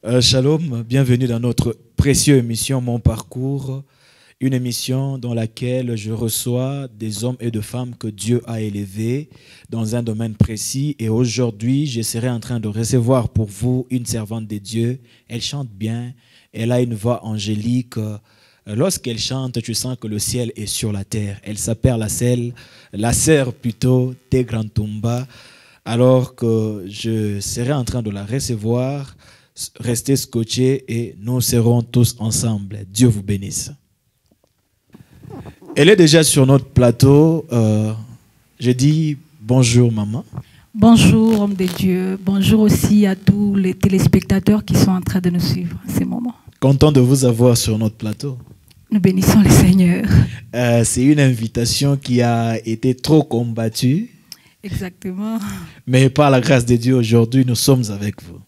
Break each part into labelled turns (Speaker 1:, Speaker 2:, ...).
Speaker 1: Shalom, bienvenue dans notre précieuse émission Mon Parcours, une émission dans laquelle je reçois des hommes et des femmes que Dieu a élevés dans un domaine précis. Et aujourd'hui, je serai en train de recevoir pour vous une servante de Dieu. Elle chante bien, elle a une voix angélique. Lorsqu'elle chante, tu sens que le ciel est sur la terre. Elle s'appelle la sœur plutôt Tegrantumba. Alors que je serai en train de la recevoir, restez scotchés et nous serons tous ensemble. Dieu vous bénisse. Elle est déjà sur notre plateau. Je dis bonjour maman.
Speaker 2: Bonjour homme de Dieu. Bonjour aussi à tous les téléspectateurs qui sont en train de nous suivre à ces moments.
Speaker 1: Content de vous avoir sur notre plateau.
Speaker 2: Nous bénissons le Seigneur.
Speaker 1: C'est une invitation qui a été trop combattue.
Speaker 2: Exactement.
Speaker 1: Mais par la grâce de Dieu, aujourd'hui, nous sommes avec vous.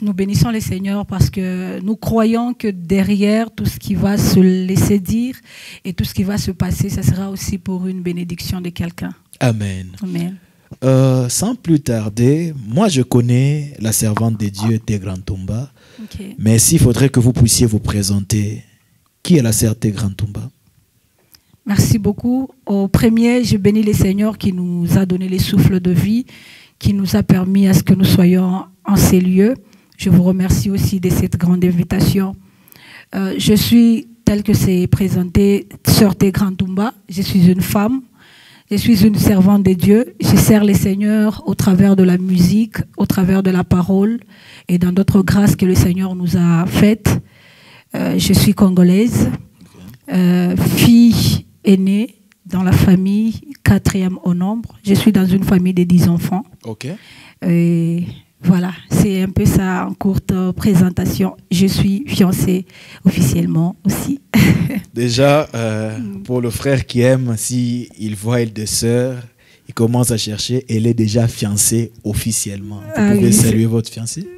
Speaker 2: Nous bénissons le Seigneur parce que nous croyons que derrière tout ce qui va se laisser dire et tout ce qui va se passer, ça sera aussi pour une bénédiction de quelqu'un.
Speaker 1: Amen.
Speaker 2: Amen.
Speaker 1: Sans plus tarder, moi je connais la servante de Dieu, Tegrantumba.
Speaker 2: Okay.
Speaker 1: Mais s'il faudrait que vous puissiez vous présenter, qui est la sœur Tegrantumba?
Speaker 2: Merci beaucoup. Au premier, je bénis le Seigneur qui nous a donné les souffles de vie, qui nous a permis à ce que nous soyons en ces lieux. Je vous remercie aussi de cette grande invitation. Je suis, tel que c'est présenté, sœur Tegrantumba. Je suis une femme. Je suis une servante de Dieu. Je sers le Seigneur au travers de la musique, au travers de la parole et dans d'autres grâces que le Seigneur nous a faites. Je suis congolaise, fille aînée dans la famille, 4e au nombre. Je suis dans une famille de 10 enfants.
Speaker 1: Ok.
Speaker 2: Et voilà, c'est un peu ça en courte présentation. Je suis fiancée officiellement aussi.
Speaker 1: Déjà, pour le frère qui aime, s'il voit elle des sœurs, il commence à chercher, elle est déjà fiancée officiellement. Vous pouvez saluer votre fiancé?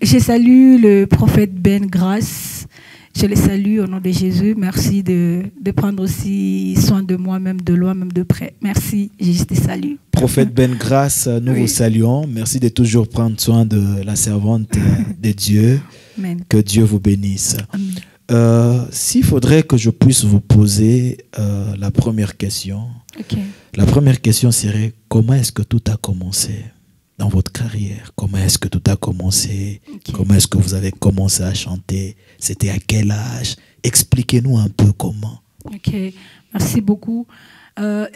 Speaker 2: Je salue le prophète Ben Grace. Je le salue au nom de Jésus. Merci de prendre aussi soin de moi, même de loin, même de près. Merci, je te salue.
Speaker 1: Prophète Ben Grace, nous vous saluons. Merci de toujours prendre soin de la servante de Dieu.
Speaker 2: Amen.
Speaker 1: Que Dieu vous bénisse. S'il faudrait que je puisse vous poser la première question, la première question serait: comment est-ce que tout a commencé dans votre carrière? Comment est-ce que tout a commencé? Comment est-ce que vous avez commencé à chanter? C'était à quel âge? Expliquez-nous un peu comment.
Speaker 2: Ok, merci beaucoup.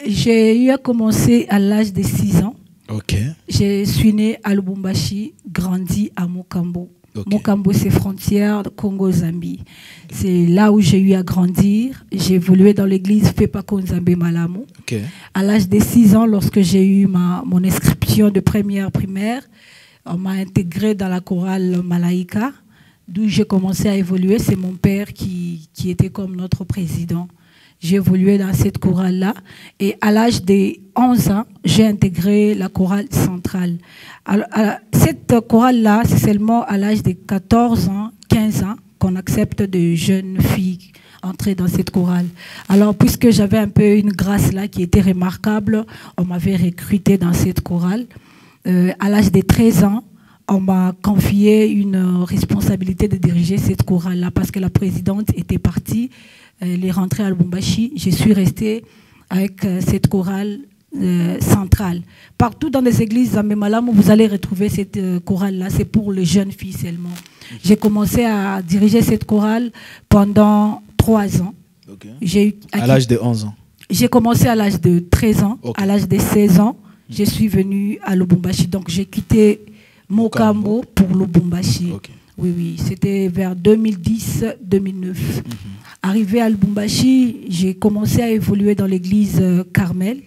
Speaker 2: J'ai eu à commencer à l'âge de 6 ans.
Speaker 1: Ok.
Speaker 2: Je suis née à Lubumbashi, grandi à Mokambo. Mokambo, c'est frontière Congo-Zambie. C'est là où j'ai eu à grandir. J'ai évolué dans l'église Fepako Nzambe Malamu. À l'âge de 6 ans, lorsque j'ai eu mon inscription de première primaire, on m'a intégré dans la chorale Malaika, d'où j'ai commencé à évoluer. C'est mon père qui était comme notre président. J'ai évolué dans cette chorale-là. Et à l'âge de 11 ans, j'ai intégré la chorale centrale. Alors, cette chorale-là, c'est seulement à l'âge de 14 ans, 15 ans, qu'on accepte de jeunes filles entrer dans cette chorale. Alors, puisque j'avais un peu une grâce là qui était remarquable, on m'avait recruté dans cette chorale. À l'âge de 13 ans, on m'a confié une responsabilité de diriger cette chorale-là parce que la présidente était partie. Elle est rentrée à Lubumbashi. Je suis restée avec cette chorale centrale. Partout dans les églises Nzambe Malamu, vous allez retrouver cette chorale-là. C'est pour les jeunes filles seulement. J'ai commencé à diriger cette chorale pendant 3 ans.
Speaker 1: À l'âge de 11 ans? J'ai
Speaker 2: commencé à l'âge de 13 ans. À l'âge de 16 ans, je suis venue à Lubumbashi. Donc j'ai quitté Mokambo pour Lubumbashi. Oui, c'était vers 2010-2009. Arrivé à Lubumbashi, j'ai commencé à évoluer dans l'église Carmel,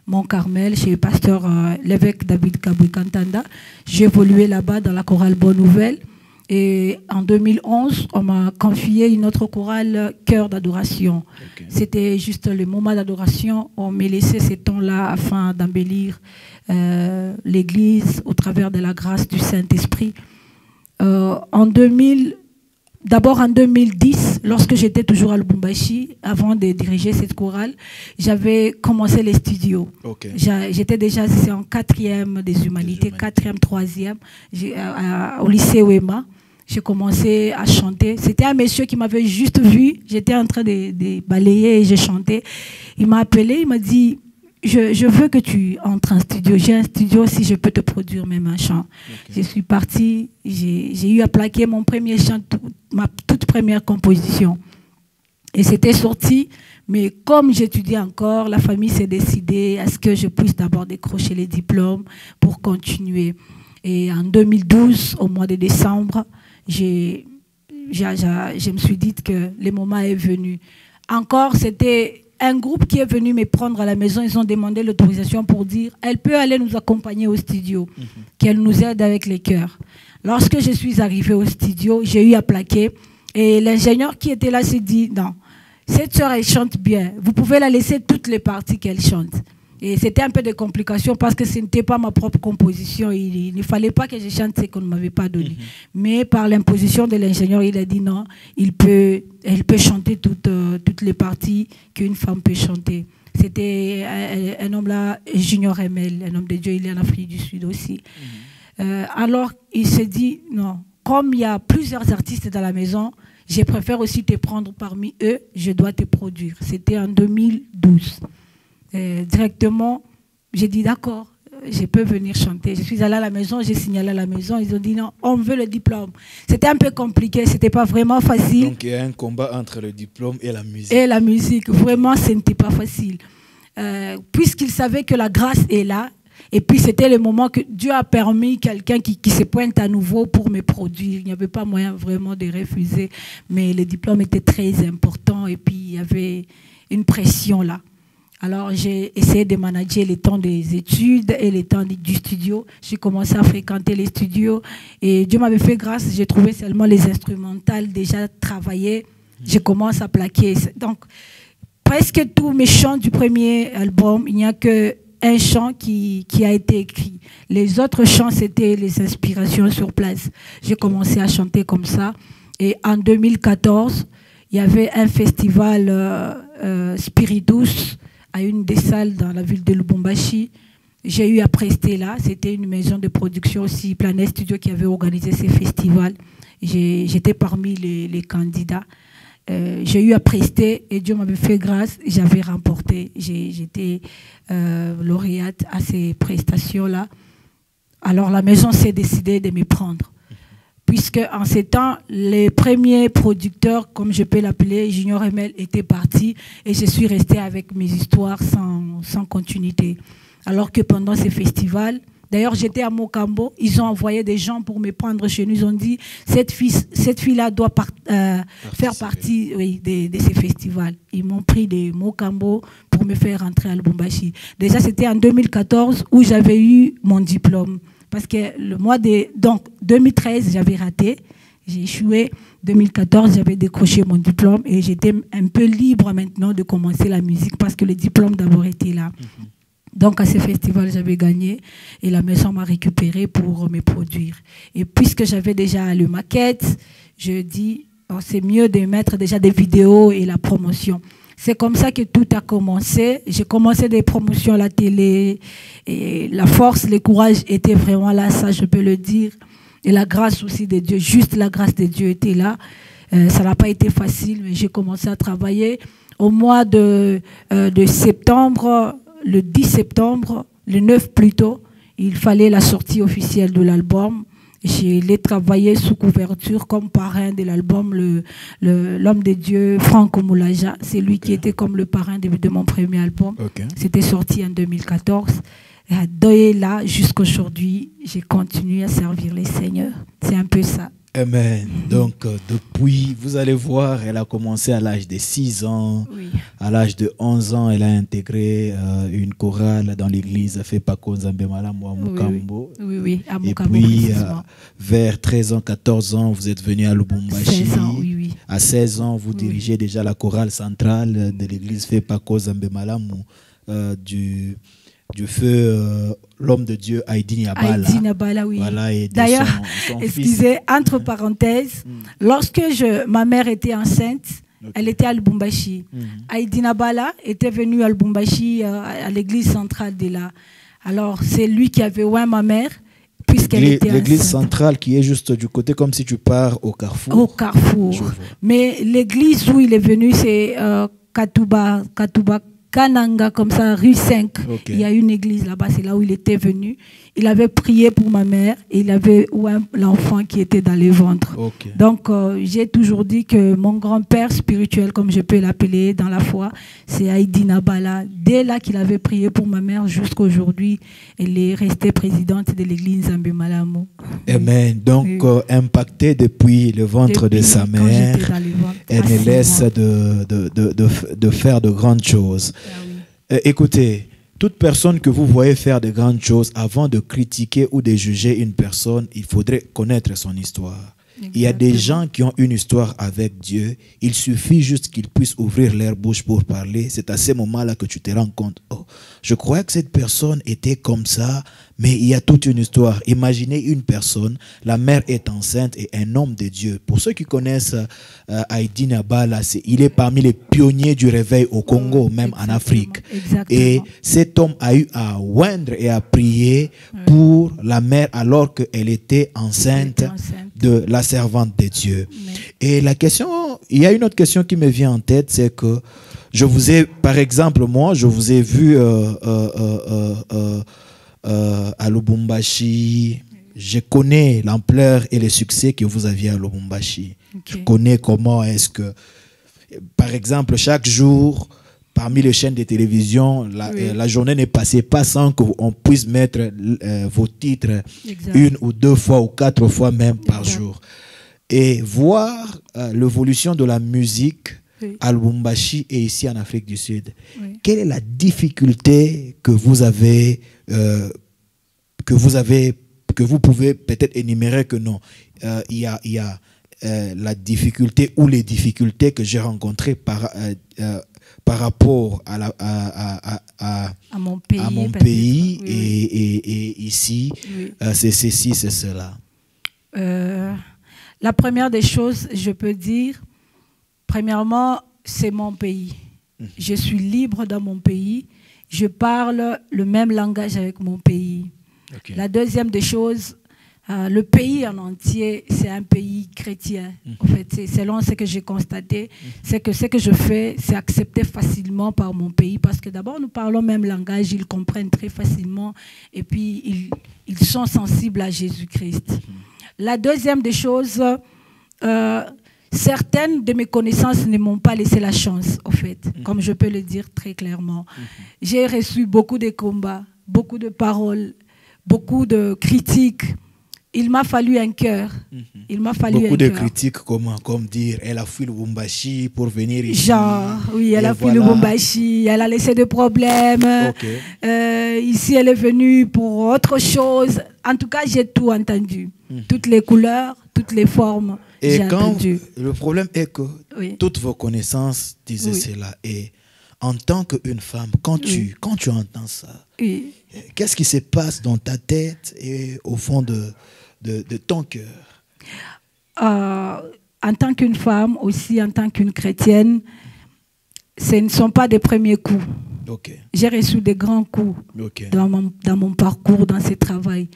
Speaker 2: Mont Carmel, chez le pasteur l'évêque David Kaboué Kantanda. J'ai évolué là-bas dans la chorale Bonne Nouvelle. Et en 2011, on m'a confié une autre chorale, Cœur d'adoration. C'était juste le moment d'adoration. On m'a laissé ce temps-là afin d'embellir l'église au travers de la grâce du Saint-Esprit. D'abord en 2010, lorsque j'étais toujours à Lubumbashi, avant de diriger cette chorale, j'avais commencé les studios. J'étais déjà en 4e des humanités, 4e, 3e, au lycée Wema. j'ai commencé à chanter. C'était un monsieur qui m'avait juste vu. J'étais en train de balayer et j'ai chanté. Il m'a appelé, il m'a dit, je veux que tu entres en studio. J'ai un studio, si je peux te produire même un chant. Okay. Je suis partie, j'ai eu à plaquer mon premier chant, ma toute première composition. Et c'était sorti, mais comme j'étudiais encore, la famille s'est décidée à ce que je puisse d'abord décrocher les diplômes pour continuer. Et en 2012, au mois de décembre, je me suis dit que le moment est venu. Encore, c'était un groupe qui est venu me prendre à la maison. Ils ont demandé l'autorisation pour dire elle peut aller nous accompagner au studio, qu'elle nous aide avec les chœurs. Lorsque je suis arrivée au studio, j'ai eu à plaquer. Et l'ingénieur qui était là s'est dit non, cette sœur, elle chante bien. Vous pouvez la laisser toutes les parties qu'elle chante. Et c'était un peu de complications parce que ce n'était pas ma propre composition. Il ne fallait pas que je chante ce qu'on ne m'avait pas donné. Mais par l'imposition de l'ingénieur, il a dit non, elle peut chanter toutes les parties qu'une femme peut chanter. C'était un homme là, Junior Emel, un homme de Dieu, il est en Afrique du Sud aussi. Alors, il s'est dit non, comme il y a plusieurs artistes dans la maison, je préfère aussi te prendre parmi eux, je dois te produire. C'était en 2012. Directement, j'ai dit d'accord, je peux venir chanter. Je suis allée à la maison, j'ai signalé à la maison, ils ont dit non, on veut le diplôme. C'était un peu compliqué, c'était pas vraiment facile.
Speaker 1: Donc il y a un combat entre le diplôme et la musique.
Speaker 2: Et la musique, vraiment, ce n'était pas facile. Puisqu'ils savaient que la grâce est là, et puis c'était le moment que Dieu a permis quelqu'un qui se pointe à nouveau pour me produire. Il n'y avait pas moyen vraiment de refuser, mais le diplôme était très important et puis il y avait une pression là. Alors, j'ai essayé de manager les temps des études et les temps du studio. J'ai commencé à fréquenter les studios et Dieu m'avait fait grâce. J'ai trouvé seulement les instrumentales déjà travaillées. J'ai commencé à plaquer. Donc, presque tous mes chants du premier album, il n'y a qu'un chant qui a été écrit. Les autres chants, c'était les inspirations sur place. J'ai commencé à chanter comme ça. Et en 2014, il y avait un festival Spiritus à une des salles dans la ville de Lubumbashi. J'ai eu à prester là. C'était une maison de production aussi, Planet Studio, qui avait organisé ces festivals. J'étais parmi les candidats. J'ai eu à prester et Dieu m'avait fait grâce. J'avais remporté. J'étais lauréate à ces prestations-là. Alors la maison s'est décidée de me prendre. Puisque en ces temps, les premiers producteurs, comme je peux l'appeler, Junior Emel, étaient partis et je suis restée avec mes histoires sans continuité. Alors que pendant ces festivals, d'ailleurs j'étais à Mokambo, ils ont envoyé des gens pour me prendre chez nous, ils ont dit cette fille-là doit faire partie de ces festivals. Ils m'ont pris de Mokambo pour me faire rentrer à Lubumbashi. Déjà c'était en 2014 où j'avais eu mon diplôme. Parce que le mois de 2013, j'avais raté, j'ai échoué. 2014, j'avais décroché mon diplôme et j'étais un peu libre maintenant de commencer la musique parce que le diplôme d'abord était là. Donc à ce festival, j'avais gagné et la maison m'a récupéré pour me produire. Et puisque j'avais déjà le maquette, je dis oh, c'est mieux de mettre déjà des vidéos et la promotion. C'est comme ça que tout a commencé. J'ai commencé des promotions à la télé et la force, le courage était vraiment là, ça je peux le dire. Et la grâce aussi de Dieu, juste la grâce de Dieu était là. Ça n'a pas été facile, mais j'ai commencé à travailler. Au mois de septembre, le 10 septembre, le 9 plutôt, il fallait la sortie officielle de l'album. Je l'ai travaillé sous couverture comme parrain de l'album, l'homme de Dieu, Franco Moulaja. C'est lui qui était comme le parrain de mon premier album. C'était sorti en 2014. Et là, jusqu'aujourd'hui, j'ai continué à servir les seigneurs. C'est un peu ça.
Speaker 1: Amen. Donc, depuis, vous allez voir, elle a commencé à l'âge de 6 ans. Oui. À l'âge de 11 ans, elle a intégré une chorale dans l'église Fepako Nzambe Malamu à Mokambo.
Speaker 2: Oui, à Mokambo.
Speaker 1: Et puis, vers 13 ans, 14 ans, vous êtes venu à Lubumbashi.
Speaker 2: 16 ans, oui.
Speaker 1: À 16 ans, vous dirigez déjà la chorale centrale de l'église Fepako Nzambe Malamu du feu l'homme de Dieu Aïdi Niabala.
Speaker 2: Aïdi Niabala, oui.
Speaker 1: Voilà,
Speaker 2: d'ailleurs, excusez, entre parenthèses, lorsque ma mère était enceinte, elle était à Lubumbashi. Aïdi Niabala était venu à Lubumbashi, à l'église centrale de là. Alors, c'est lui qui avait oint ma mère. puisqu'elle était
Speaker 1: l'église
Speaker 2: enceinte.
Speaker 1: centrale qui est juste du côté, comme si tu pars au carrefour.
Speaker 2: Au carrefour. Mais l'église où il est venu, c'est Katuba Kananga, comme ça, rue 5.
Speaker 1: Okay.
Speaker 2: Il y a une église là-bas, c'est là où il était venu. Il avait prié pour ma mère et il avait l'enfant qui était dans les ventres.
Speaker 1: Okay.
Speaker 2: Donc, j'ai toujours dit que mon grand-père spirituel, comme je peux l'appeler dans la foi, c'est Haïdi Nabala. Dès là qu'il avait prié pour ma mère, jusqu'à aujourd'hui, elle est restée présidente de l'église Nzambe Malamu.
Speaker 1: Amen. Donc, impactée depuis le ventre de sa mère, elle ne laisse de faire de grandes choses. Ah oui. Écoutez, toute personne que vous voyez faire de grandes choses, avant de critiquer ou de juger une personne, il faudrait connaître son histoire. Exactement. Il y a des gens qui ont une histoire avec Dieu. Il suffit juste qu'ils puissent ouvrir leur bouche pour parler. C'est à ce moment-là que tu te rends compte. Oh, je croyais que cette personne était comme ça, mais il y a toute une histoire. Imaginez une personne, la mère est enceinte et un homme de Dieu. Pour ceux qui connaissent Haïdi Nabala, il est parmi les pionniers du réveil au Congo, même en Afrique.
Speaker 2: Exactement.
Speaker 1: Et cet homme a eu à oindre et à prier pour la mère alors qu'elle était enceinte de la servante de Dieu. Et la question, il y a une autre question qui me vient en tête, c'est que je vous ai, par exemple, moi, je vous ai vu à Lubumbashi. Je connais l'ampleur et le succès que vous aviez à Lubumbashi. Je connais comment est-ce que, par exemple, chaque jour, parmi les chaînes de télévision, la journée ne passait pas sans qu'on puisse mettre vos titres une ou deux fois ou quatre fois même par jour. Et voir l'évolution de la musique à Lubumbashi et ici en Afrique du Sud. Quelle est la difficulté que vous avez, que vous pouvez peut-être énumérer que non, il y a la difficulté ou les difficultés que j'ai rencontrées par rapport à mon pays et ici, c'est ceci, c'est cela.
Speaker 2: La première des choses, je peux dire, premièrement, c'est mon pays. Je suis libre dans mon pays. Je parle le même langage avec mon pays. La deuxième des choses, le pays en entier, c'est un pays chrétien. En fait, selon ce que j'ai constaté, c'est que ce que je fais, c'est accepté facilement par mon pays parce que d'abord, nous parlons le même langage, ils comprennent très facilement et puis ils sont sensibles à Jésus-Christ. La deuxième des choses, certaines de mes connaissances ne m'ont pas laissé la chance, en fait, comme je peux le dire très clairement. J'ai reçu beaucoup de combats, beaucoup de paroles, beaucoup de critiques. Il m'a fallu un cœur. Il m'a fallu
Speaker 1: beaucoup de critiques, comme dire, elle a fui le Lubumbashi pour venir ici.
Speaker 2: Genre, oui, elle a fui le Lubumbashi, elle a laissé des problèmes. Ici, elle est venue pour autre chose. En tout cas, j'ai tout entendu. Toutes les couleurs, toutes les formes.
Speaker 1: Et le problème est que toutes vos connaissances disaient cela. Et en tant qu'une femme, quand tu entends ça, qu'est-ce qui se passe dans ta tête et au fond de ton cœur?
Speaker 2: En tant qu'une femme, aussi en tant qu'une chrétienne, ce ne sont pas des premiers coups. J'ai reçu des grands coups dans mon parcours, dans ce travail.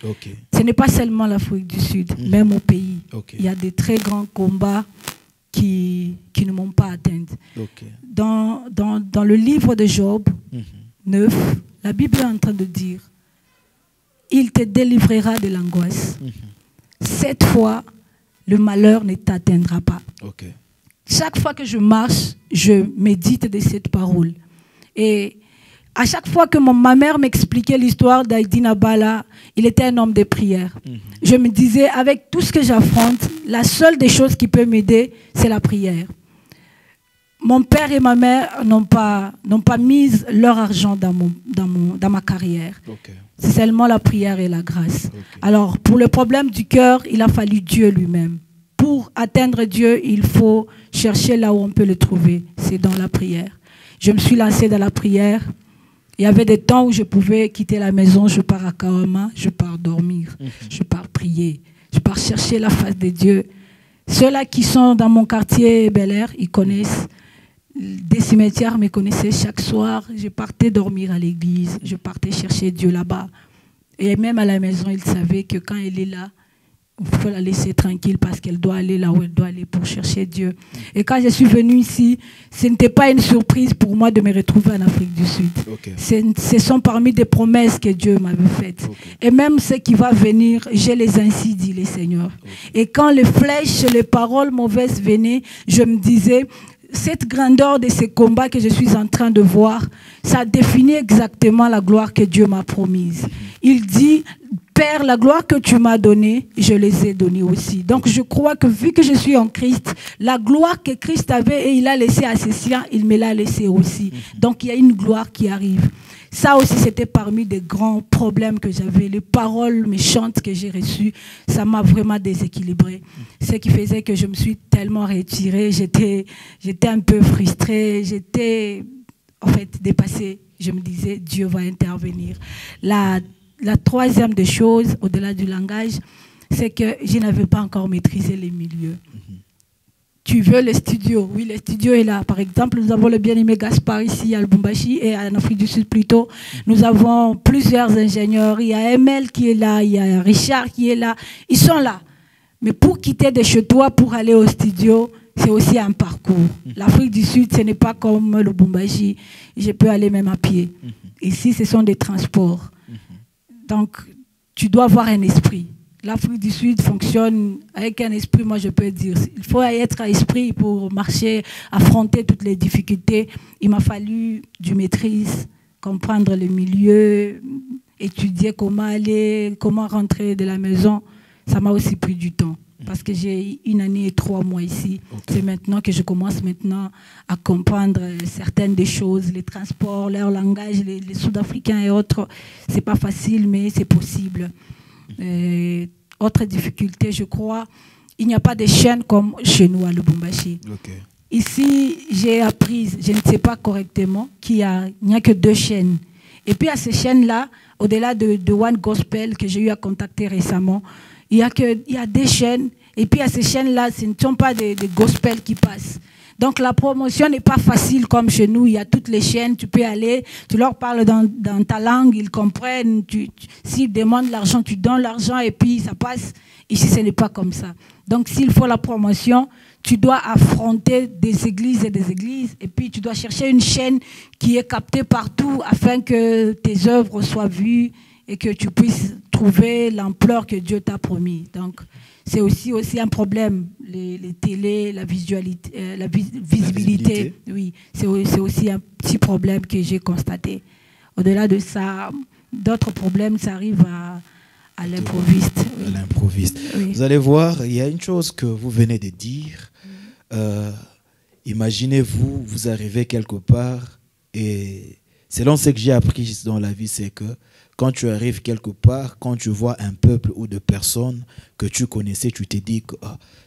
Speaker 2: Ce n'est pas seulement l'Afrique du Sud, même au pays. Il y a des très grands combats qui ne m'ont pas atteint. Dans le livre de Job 9, la Bible est en train de dire « Il te délivrera de l'angoisse. Cette fois, le malheur ne t'atteindra pas. » Chaque fois que je marche, je médite de cette parole. Et à chaque fois que ma mère m'expliquait l'histoire d'Haïdi Nabala, il était un homme de prière. Je me disais, avec tout ce que j'affronte, la seule des choses qui peut m'aider, c'est la prière. Mon père et ma mère n'ont pas mis leur argent dans ma carrière. C'est seulement la prière et la grâce. Alors, pour le problème du cœur, il a fallu Dieu lui-même. Pour atteindre Dieu, il faut chercher là où on peut le trouver. C'est dans la prière. Je me suis lancée dans la prière. Il y avait des temps où je pouvais quitter la maison, je pars à Kawama, je pars dormir, je pars prier, je pars chercher la face de Dieu. Ceux-là qui sont dans mon quartier Bel Air, ils connaissent. Des cimetières me connaissaient chaque soir. Je partais dormir à l'église, je partais chercher Dieu là-bas. Et même à la maison, il savait que quand elle est là, il faut la laisser tranquille parce qu'elle doit aller là où elle doit aller pour chercher Dieu. Et quand je suis venue ici, ce n'était pas une surprise pour moi de me retrouver en Afrique du Sud.
Speaker 1: Okay.
Speaker 2: Ce sont parmi des promesses que Dieu m'avait faites. Okay. Et même ce qui va venir, je les ainsi dit les Seigneurs. Okay. Et quand les flèches, les paroles mauvaises venaient, je me disais, cette grandeur de ces combats que je suis en train de voir, ça définit exactement la gloire que Dieu m'a promise. Il dit, Père, la gloire que tu m'as donnée, je les ai données aussi. Donc je crois que vu que je suis en Christ, la gloire que Christ avait et il a laissé à ses siens, il me l'a laissée aussi. Donc il y a une gloire qui arrive. Ça aussi, c'était parmi des grands problèmes que j'avais. Les paroles méchantes que j'ai reçues, ça m'a vraiment déséquilibrée. Ce qui faisait que je me suis tellement retirée. J'étais un peu frustrée. J'étais, en fait, dépassée. Je me disais, Dieu va intervenir. La troisième des choses, au-delà du langage, c'est que je n'avais pas encore maîtrisé les milieux. Tu veux le studio? Oui, le studio est là. Par exemple, nous avons le bien-aimé Gaspard ici à Lubumbashi et en Afrique du Sud plutôt. Nous avons plusieurs ingénieurs. Il y a Emel qui est là, il y a Richard qui est là. Ils sont là. Mais pour quitter de chez toi, pour aller au studio, c'est aussi un parcours. L'Afrique du Sud, ce n'est pas comme le Lubumbashi. Je peux aller même à pied. Ici, ce sont des transports. Donc, tu dois avoir un esprit. L'Afrique du Sud fonctionne avec un esprit, moi je peux dire. Il faut être à esprit pour marcher, affronter toutes les difficultés. Il m'a fallu du maîtrise, comprendre le milieu, étudier comment aller, comment rentrer de la maison. Ça m'a aussi pris du temps. Parce que j'ai 1 année et 3 mois ici. Okay. C'est maintenant que je commence maintenant à comprendre certaines des choses, les transports, leur langage, les Sud-Africains et autres. C'est pas facile, mais c'est possible. Autre difficulté, je crois, il n'y a pas de chaînes comme chez nous à Lubumbashi. Okay. Ici, j'ai appris, je ne sais pas correctement, qu'il n'y a que 2 chaînes. Et puis à ces chaînes-là, au-delà de One Gospel que j'ai eu à contacter récemment, il y a des chaînes, et puis à ces chaînes-là, ce ne sont pas des gospels qui passent. Donc la promotion n'est pas facile comme chez nous. Il y a toutes les chaînes, tu peux aller, tu leur parles dans ta langue, ils comprennent. S'ils demandent l'argent, tu donnes l'argent et puis ça passe. Ici, ce n'est pas comme ça. Donc s'il faut la promotion, tu dois affronter des églises et puis tu dois chercher une chaîne qui est captée partout afin que tes œuvres soient vues et que tu puisses trouver l'ampleur que Dieu t'a promis. Donc, c'est aussi un problème, les télés, la visibilité. Oui, c'est aussi un petit problème que j'ai constaté. Au-delà de ça, d'autres problèmes, ça arrive à l'improviste. Oui.
Speaker 1: À l'improviste.
Speaker 2: Oui.
Speaker 1: Vous allez voir, il y a une chose que vous venez de dire. Imaginez-vous, vous arrivez quelque part et selon ce que j'ai appris dans la vie, c'est que quand tu arrives quelque part, quand tu vois un peuple ou des personnes que tu connaissais, tu te dis que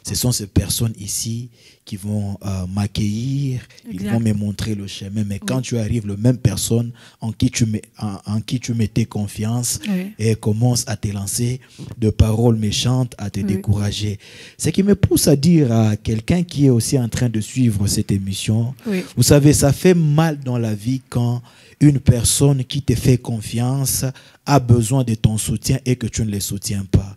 Speaker 1: ce sont ces personnes ici qui vont m'accueillir, ils vont me montrer le chemin. Mais quand tu arrives, les mêmes personnes en qui tu mettais confiance et commencent à te lancer de paroles méchantes, à te décourager. Ce qui me pousse à dire à quelqu'un qui est aussi en train de suivre cette émission, vous savez, ça fait mal dans la vie quand une personne qui te fait confiance a besoin de ton soutien et que tu ne les soutiens pas.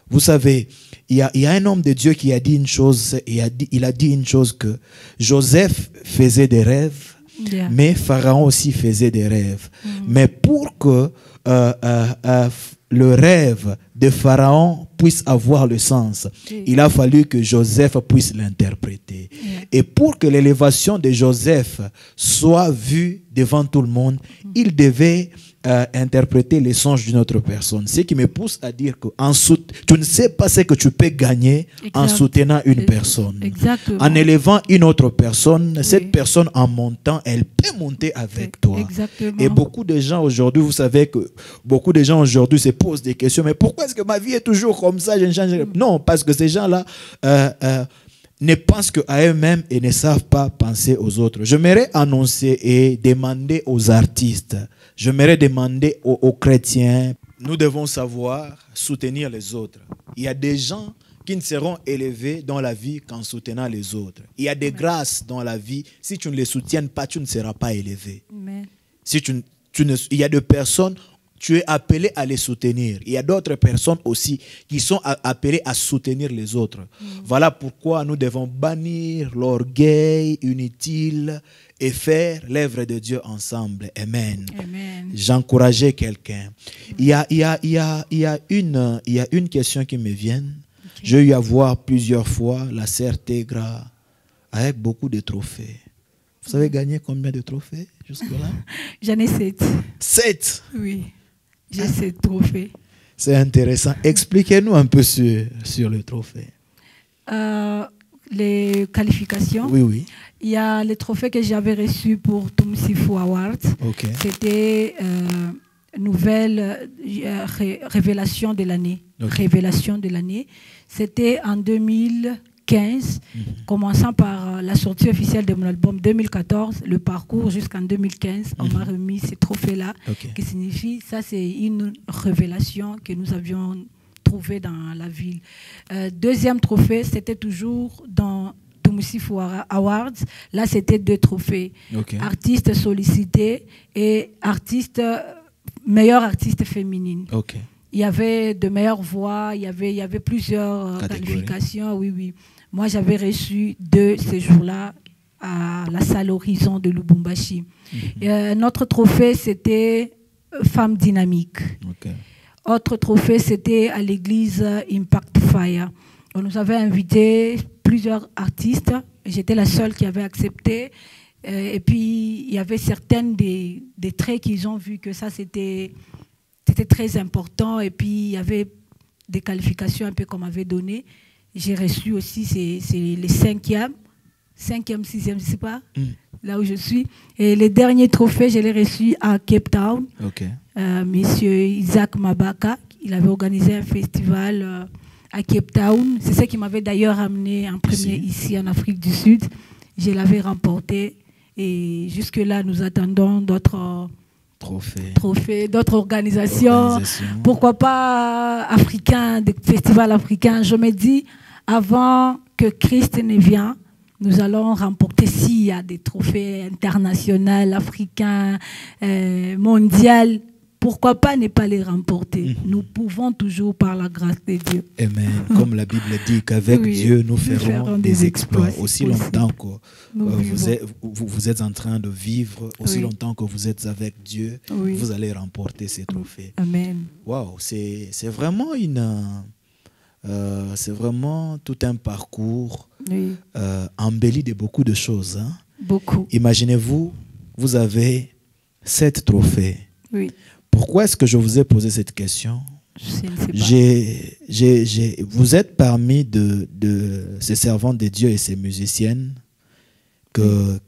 Speaker 1: Vous savez, il y a un homme de Dieu qui a dit une chose, il a dit une chose que Joseph faisait des rêves, mais Pharaon aussi faisait des rêves. Mais pour que le rêve de Pharaon puisse avoir le sens, il a fallu que Joseph puisse l'interpréter. Et pour que l'élévation de Joseph soit vue devant tout le monde, il devait interpréter les songes d'une autre personne. Ce qui me pousse à dire que tu ne sais pas ce que tu peux gagner en soutenant une personne.
Speaker 2: Exactement.
Speaker 1: En élevant une autre personne, cette personne en montant, elle peut monter avec toi.
Speaker 2: Exactement.
Speaker 1: Et beaucoup de gens aujourd'hui, vous savez que beaucoup de gens aujourd'hui se posent des questions, mais pourquoi est-ce que ma vie est toujours comme ça? Je ne change. Non, parce que ces gens-là ne pensent qu'à eux-mêmes et ne savent pas penser aux autres. J'aimerais annoncer et demander aux artistes, j'aimerais demander aux chrétiens, nous devons savoir soutenir les autres. Il y a des gens qui ne seront élevés dans la vie qu'en soutenant les autres. Il y a des grâces dans la vie, si tu ne les soutiens pas, tu ne seras pas élevé.
Speaker 2: Amen.
Speaker 1: Si il y a des personnes, tu es appelé à les soutenir. Il y a d'autres personnes aussi qui sont appelées à soutenir les autres. Voilà pourquoi nous devons bannir l'orgueil inutile et faire l'œuvre de Dieu ensemble. Amen.
Speaker 2: Amen.
Speaker 1: J'encourageais quelqu'un. Il y a une question qui me vient. Okay. J'ai eu à voir plusieurs fois la sœur Tegra avec beaucoup de trophées. Vous avez gagné combien de trophées jusque-là?
Speaker 2: J'en ai 7.
Speaker 1: 7?
Speaker 2: Oui, j'ai 7 trophées.
Speaker 1: C'est intéressant. Expliquez-nous un peu sur le trophée.
Speaker 2: Les qualifications.
Speaker 1: Oui, oui.
Speaker 2: Il y a les trophées que j'avais reçus pour Tumsifu Awards. Okay. C'était nouvelle révélation de l'année. Okay. Révélation de l'année. C'était en 2015, commençant par la sortie officielle de mon album 2014, le parcours jusqu'en 2015. On m'a remis ces trophées-là, qui signifie, ça c'est une révélation que nous avions trouvée dans la ville. Deuxième trophée, c'était toujours dans Tumsifu Awards. Là, c'était 2 trophées. Artiste sollicité et meilleure artiste féminine. Il y avait de meilleures voix, il y avait plusieurs qualifications. Oui, oui. Moi, j'avais reçu 2 ces jours-là à la salle Horizon de Lubumbashi. Notre trophée, c'était Femme dynamique. Autre trophée, c'était à l'église Impact Fire. On nous avait invité plusieurs artistes. J'étais la seule qui avait accepté. Et puis, il y avait certaines des traits qu'ils ont vus que ça, c'était très important. Et puis, il y avait des qualifications un peu qu'on m'avait données. J'ai reçu aussi, c'est les 5e, 6e, je ne sais pas, là où je suis. Et les derniers trophées, je les ai reçus à Cape Town. Monsieur Isaac Mabaka, il avait organisé un festival à Cape Town. C'est ce qui m'avait d'ailleurs amené en premier ici en Afrique du Sud. Je l'avais remporté. Et jusque-là, nous attendons d'autres trophées, d'autres organisations. Pourquoi pas africains, des festivals africains. Je me dis, avant que Christ ne vienne, nous allons remporter, s'il y a des trophées internationaux, africains, mondiaux, pourquoi pas ne pas les remporter? Nous pouvons toujours par la grâce de Dieu.
Speaker 1: Amen. Comme la Bible dit qu'avec Dieu, nous ferons des exploits. Aussi longtemps que vous êtes en train de vivre, aussi longtemps que vous êtes avec Dieu, vous allez remporter ces trophées.
Speaker 2: Amen.
Speaker 1: Waouh, c'est vraiment c'est vraiment tout un parcours embelli de beaucoup de choses. Hein?
Speaker 2: Beaucoup.
Speaker 1: Imaginez-vous, vous avez 7 trophées.
Speaker 2: Oui.
Speaker 1: Pourquoi est-ce que je vous ai posé cette question?
Speaker 2: Je ne sais pas.
Speaker 1: Vous êtes parmi ces servantes de Dieu et ces musiciennes que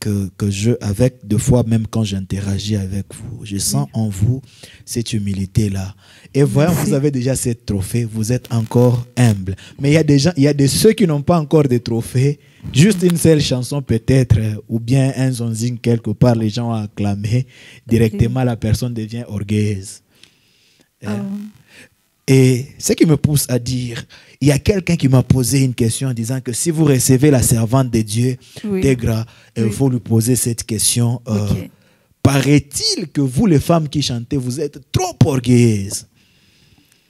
Speaker 1: je, avec des fois même quand j'interagis avec vous, je sens en vous cette humilité-là. Et voyons, vous avez déjà ces trophées, vous êtes encore humble. Mais il y a ceux qui n'ont pas encore de trophées, juste une seule chanson peut-être, ou bien un zonzing quelque part, les gens ont acclamé, directement la personne devient orgueilleuse. Et ce qui me pousse à dire, il y a quelqu'un qui m'a posé une question en disant que si vous recevez la servante de Dieu, Tegra, il faut lui poser cette question. Paraît-il que vous, les femmes qui chantez, vous êtes trop orgueilleuses?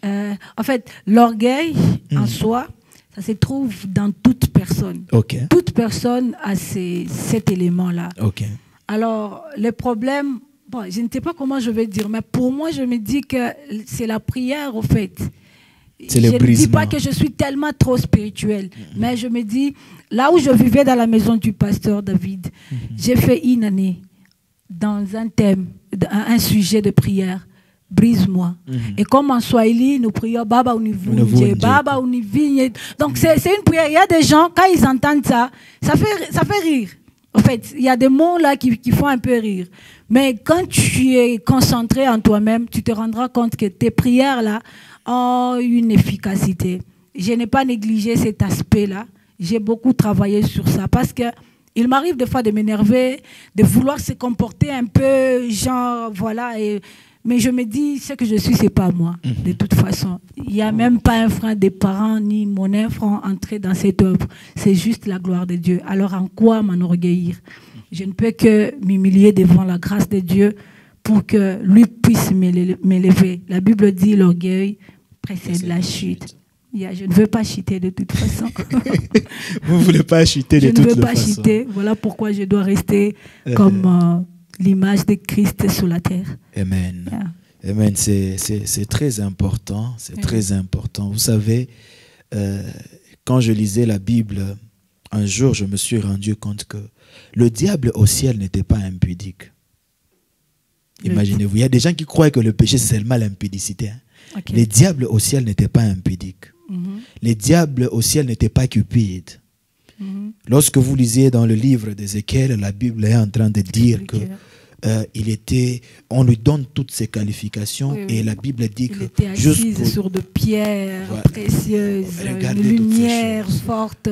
Speaker 2: En fait, l'orgueil en soi, ça se trouve dans toute personne. Toute personne a cet élément-là. Alors, le problème... Bon, je ne sais pas comment je vais dire, mais pour moi, je me dis que c'est la prière, au fait. Je ne dis pas que je suis tellement trop spirituelle, mais je me dis, là où je vivais dans la maison du pasteur David, j'ai fait une année dans un thème, un sujet de prière, brise-moi. Et comme en Swahili, nous prions Baba Univinye, Baba Univinye. Donc c'est une prière. Il y a des gens, quand ils entendent ça, ça fait rire. En fait, il y a des mots là qui font un peu rire. Mais quand tu es concentré en toi-même, tu te rendras compte que tes prières là ont une efficacité. Je n'ai pas négligé cet aspect-là. J'ai beaucoup travaillé sur ça parce que il m'arrive des fois de m'énerver, de vouloir se comporter un peu genre voilà. Mais je me dis, ce que je suis, c'est pas moi, de toute façon. Il n'y a même pas un frein des parents ni mon enfant entré dans cette œuvre. C'est juste la gloire de Dieu. Alors, en quoi m'enorgueillir? Je ne peux que m'humilier devant la grâce de Dieu pour que lui puisse m'élever. La Bible dit l'orgueil précède la chute. Je ne veux pas chuter de toute façon.
Speaker 1: Vous ne voulez pas chuter de toute façon. Je ne veux pas chuter.
Speaker 2: Voilà pourquoi je dois rester comme l'image de Christ sur la terre.
Speaker 1: Amen. Amen. C'est très important. C'est très important. Vous savez, quand je lisais la Bible, un jour, je me suis rendu compte que le diable au ciel n'était pas impudique. Imaginez-vous, il y a des gens qui croient que le péché, c'est seulement l'impudicité. Hein. Okay. Les diables au ciel n'étaient pas impudiques. Les diables au ciel n'étaient pas cupides. Lorsque vous lisez dans le livre d'Ézéchiel, la Bible est en train de dire que on lui donne toutes ses qualifications et la Bible dit
Speaker 2: que était assise sur de pierres précieuses, une lumière forte.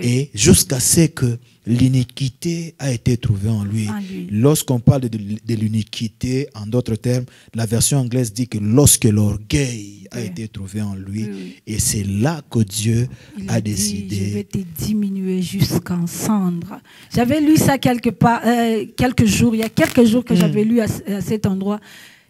Speaker 1: Et jusqu'à ce que l'iniquité a été trouvée en lui. Lorsqu'on parle de l'iniquité, en d'autres termes, la version anglaise dit que lorsque l'orgueil a été trouvé en lui, et c'est là que Dieu a décidé.
Speaker 2: Je vais te diminuer jusqu'en cendres. J'avais lu ça quelques jours, il y a quelques jours que j'avais lu à cet endroit.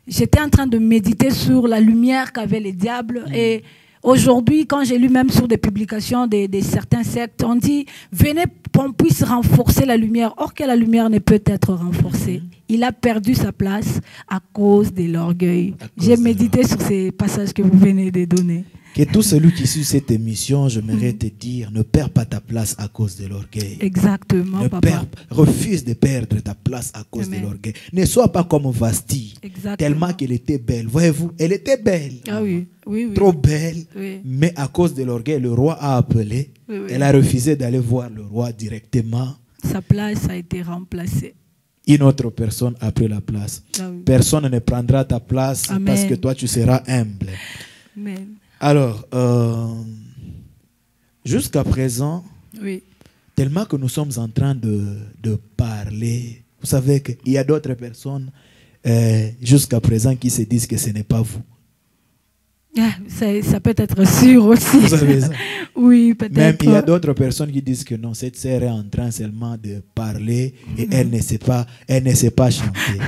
Speaker 2: J'étais en train de méditer sur la lumière qu'avaient les diables et aujourd'hui, quand j'ai lu même sur des publications de certains sectes, on dit « Venez qu'on puisse renforcer la lumière ». Or que la lumière ne peut être renforcée. Il a perdu sa place à cause de l'orgueil. J'ai médité sur ces passages que vous venez de donner.
Speaker 1: Que tout celui qui suit cette émission, j'aimerais te dire, ne perds pas ta place à cause de l'orgueil.
Speaker 2: Exactement, papa.
Speaker 1: Refuse de perdre ta place à cause de l'orgueil. Ne sois pas comme Vasti, tellement qu'elle était belle. Voyez-vous, elle était belle.
Speaker 2: Ah oui, oui.
Speaker 1: Trop belle, mais à cause de l'orgueil, le roi a appelé. Elle a refusé d'aller voir le roi directement.
Speaker 2: Sa place a été remplacée.
Speaker 1: Une autre personne a pris la place. Personne ne prendra ta place parce que toi, tu seras humble.
Speaker 2: Amen.
Speaker 1: Alors, jusqu'à présent, tellement que nous sommes en train de parler, vous savez qu'il y a d'autres personnes jusqu'à présent qui se disent que ce n'est pas vous.
Speaker 2: Ça peut être sûr aussi.
Speaker 1: Vous savez ça?
Speaker 2: Oui, peut-être.
Speaker 1: Même il y a d'autres personnes qui disent que non, cette sœur est en train seulement de parler et elle ne sait pas chanter.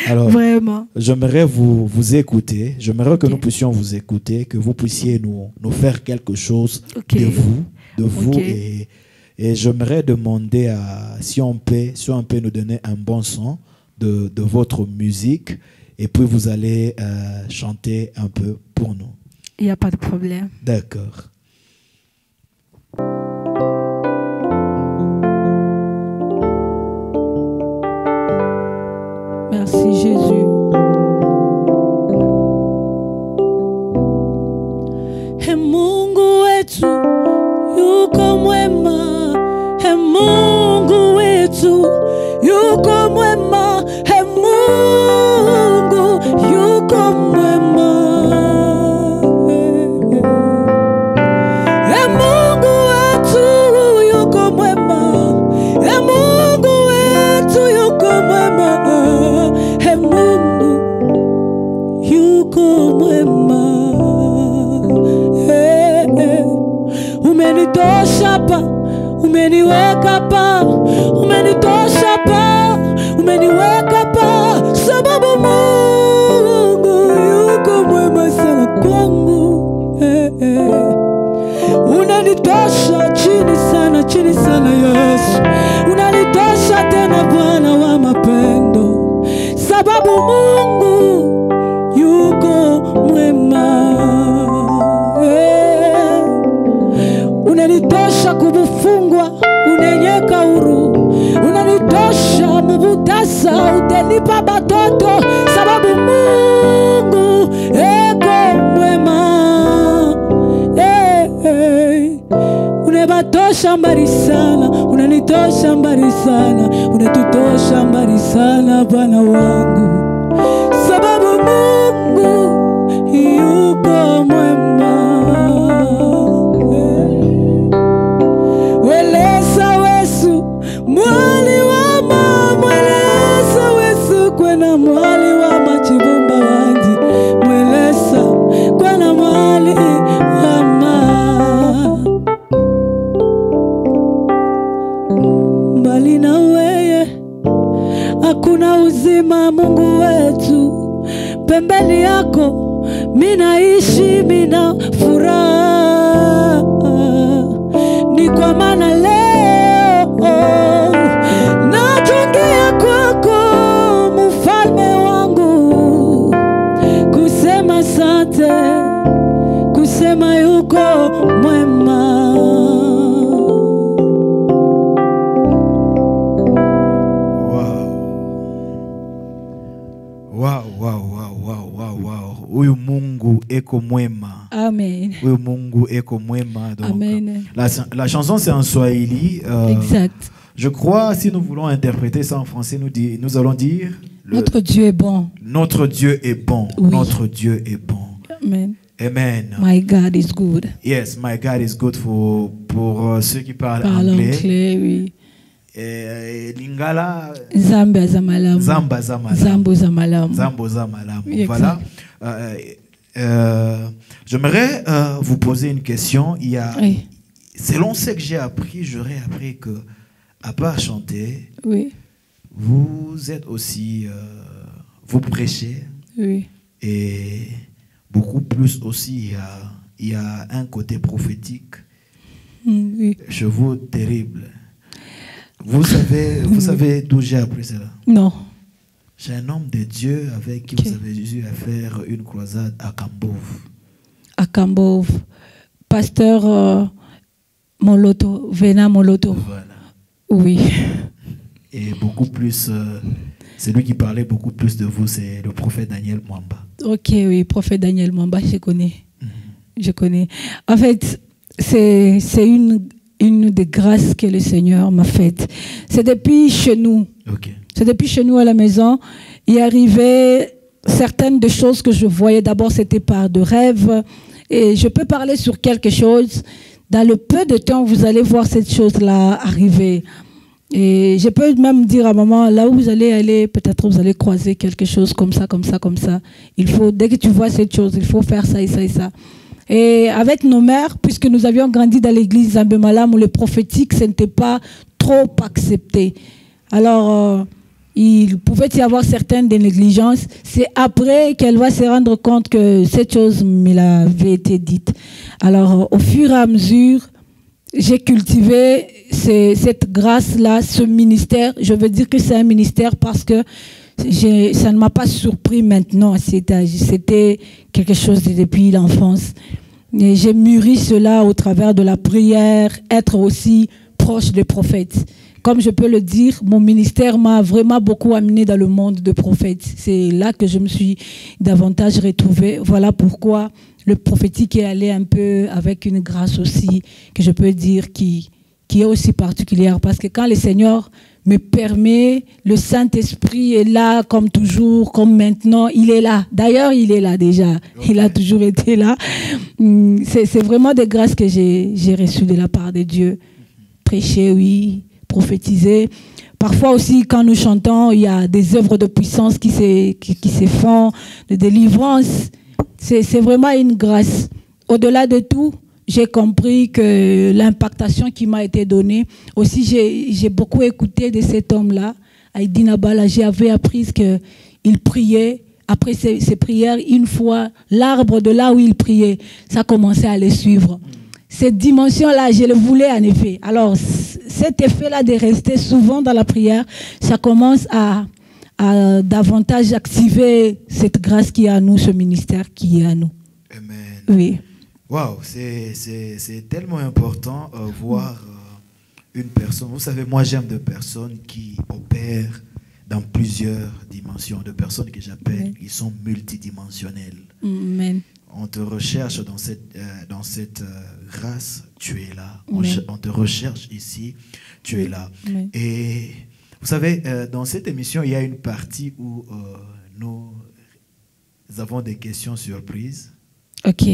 Speaker 1: Alors,
Speaker 2: vraiment,
Speaker 1: j'aimerais vous écouter, j'aimerais que nous puissions vous écouter, que vous puissiez nous faire quelque chose de vous et j'aimerais demander si on peut nous donner un bon son de votre musique et puis vous allez chanter un peu pour nous.
Speaker 2: Il n'y a pas de problème.
Speaker 1: D'accord.
Speaker 2: Merci Jésus.
Speaker 3: He Mungu wetu yuko mwema. He Mungu wetu yuko mwema. He Mungu yuko mwema. He Mungu wetu yuko mwema. He Mungu wetu yuko mwema. He Mungu yuko mwema. Umenitosha pa, umeniweka pa, umenitosha pa, umeniweka pa, sababu Mungu yuko mwema sana kwangu. Unanitosha chini sana Yesu, unanitosha tena Bwana wa mapendo, sababu Mungu yuko mwema. Unanitosha kubufungwa, unenyeka huru, unanitosha mubutasa, utenipa batoto, sababu Mungu eko mwema. Unebatosha mbali sana, unanitosha mbali sana, unatutosha mbali sana Bwana wangu, sababu Mungu yuko mwema. Weleza wesu mwali wa mweleza wesu kwena mwali wa machibumba wanzi, mweleza kwena mwali wa mbali na weye hakuna uzima Mungu wetu. Pembeni yako minaishi, mina furaha. Ni kwa maana leo natokea kwako mfalme wangu, kusema asante, kusema yuko mwema.
Speaker 1: Huyu Mungu eko mwema.
Speaker 3: Amen.
Speaker 1: Huyu Mungu eko mwema. Donc,
Speaker 3: Amen.
Speaker 1: La chanson c'est en Swahili.
Speaker 3: Exact.
Speaker 1: Je crois, si nous voulons interpréter ça en français, nous allons dire
Speaker 3: notre Dieu est bon.
Speaker 1: Notre Dieu est bon.
Speaker 3: Oui.
Speaker 1: Notre Dieu est bon.
Speaker 3: Amen.
Speaker 1: Amen.
Speaker 3: My God is good.
Speaker 1: Yes, my God is good pour ceux qui parlent
Speaker 3: anglais. Oui.
Speaker 1: Lingala.
Speaker 3: Zamba Zamalam.
Speaker 1: Zamba Zamalam.
Speaker 3: Zambo Zamalam.
Speaker 1: Zambo Zamalam.
Speaker 3: Oui,
Speaker 1: voilà. J'aimerais vous poser une question.
Speaker 3: Oui.
Speaker 1: Selon ce que j'ai appris, j'aurais appris que, à part chanter,
Speaker 3: oui,
Speaker 1: vous êtes aussi, vous prêchez.
Speaker 3: Oui.
Speaker 1: Et beaucoup plus aussi, il y a un côté prophétique
Speaker 3: oui.
Speaker 1: chez vous terrible. Vous savez d'où j'ai appris cela?
Speaker 3: Non.
Speaker 1: J'ai un homme de Dieu avec qui vous avez eu à faire une croisade à Kambov.
Speaker 3: À Kambov. Pasteur Moloto, Vena Moloto.
Speaker 1: Voilà.
Speaker 3: Oui.
Speaker 1: Et beaucoup plus, celui qui parlait beaucoup plus de vous, c'est le prophète Daniel Mwamba.
Speaker 3: Ok, oui, prophète Daniel Mwamba, je connais. Je connais. En fait, c'est une des grâces que le Seigneur m'a faites. C'est depuis chez nous.
Speaker 1: Ok.
Speaker 3: C'est depuis chez nous à la maison. Il arrivait certaines des choses que je voyais. D'abord, c'était par de rêves. Et je peux parler sur quelque chose. Dans le peu de temps, vous allez voir cette chose-là arriver. Et je peux même dire à maman, là où vous allez aller, peut-être vous allez croiser quelque chose comme ça, comme ça, comme ça. Il faut, dès que tu vois cette chose, il faut faire ça et ça et ça. Et avec nos mères, puisque nous avions grandi dans l'église Zambemalam, où le prophétique, ce n'était pas trop accepté. Alors, il pouvait y avoir certaines des négligences. C'est après qu'elle va se rendre compte que cette chose me l'avait été dite. Alors, au fur et à mesure, j'ai cultivé cette grâce-là, ce ministère. Je veux dire que c'est un ministère parce que ça ne m'a pas surpris maintenant à cet âge. C'était quelque chose depuis l'enfance. Et j'ai mûri cela au travers de la prière, être aussi proche des prophètes. Comme je peux le dire, mon ministère m'a vraiment beaucoup amené dans le monde de prophètes. C'est là que je me suis davantage retrouvée. Voilà pourquoi le prophétique est allé un peu avec une grâce aussi, que je peux dire, qui est aussi particulière. Parce que quand le Seigneur me permet, le Saint-Esprit est là comme toujours, comme maintenant, il est là. D'ailleurs, il est là déjà. Okay. Il a toujours été là. C'est vraiment des grâces que j'ai reçues de la part de Dieu. Prêcher, oui. Prophétiser. Parfois aussi, quand nous chantons, il y a des œuvres de puissance qui se font, de délivrance. C'est vraiment une grâce. Au-delà de tout, j'ai compris que l'impactation qui m'a été donnée, aussi j'ai beaucoup écouté de cet homme-là, Aïdina Bala. J'avais appris qu'il priait. Après ses prières, une fois, l'arbre de là où il priait, ça commençait à le suivre. Cette dimension-là, je le voulais en effet. Alors, cet effet-là de rester souvent dans la prière, ça commence à davantage activer cette grâce qui est à nous, ce ministère qui est à nous.
Speaker 1: Amen.
Speaker 3: Oui.
Speaker 1: Waouh, c'est tellement important voir une personne. Vous savez, moi j'aime des personnes qui opèrent dans plusieurs dimensions, de personnes que j'appelle qui sont multidimensionnelles.
Speaker 3: Amen.
Speaker 1: On te recherche dans cette grâce, tu es là. On te recherche ici, tu es là.
Speaker 3: Amen.
Speaker 1: Et vous savez, dans cette émission, il y a une partie où nous avons des questions surprises.
Speaker 3: Ok.